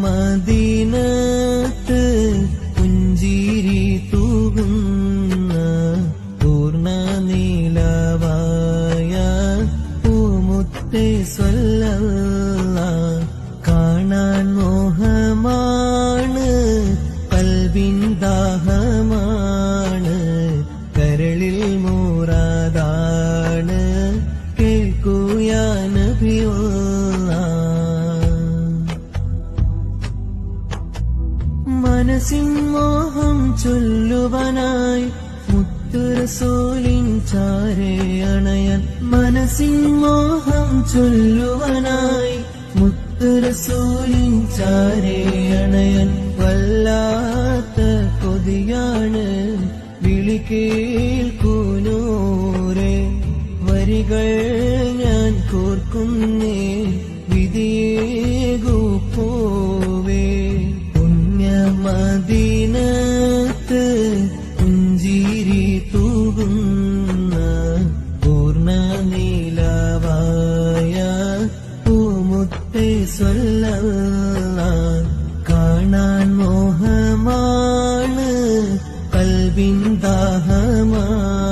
മദീനത്ത് പുഞ്ചിരി തൂകുന്ന പൂർണ്ണ നീലവായ പൂമുത്തേ സ്വല്ലല്ലാഹ് കാണാൻ മോഹമാണ് കൽബിൻ ദാഹമാണ് കരളിൽ മുറാദാണ് കേൾക്കൂയാ നബിയുള്ളാഹ് മനസ്സിൻ മോഹം ചൊല്ലുവാനായി മുത്തു റസൂലിൻ ചാരേ അണയാൻ മനസ്സിൻ മോഹം ചൊല്ലുവാനായി മുത്തു റസൂലിൻ ചാരേ അണയാൻ വല്ലാത്ത കൊതിയാണ് വിളി കേൾക്കൂ നൂറേ വരികൾ ഞാൻ കോർക്കുന്നേ വിധിയേകൂ പോവേ മദീനത്ത് പുഞ്ചിരി തൂകുന്ന പൂർണ്ണ നീലവായ പൂമുത്തേ സ്വല്ലല്ലാഹ് കാണാൻ മോഹമാണ് കൽബിൻ ദാഹമാണ്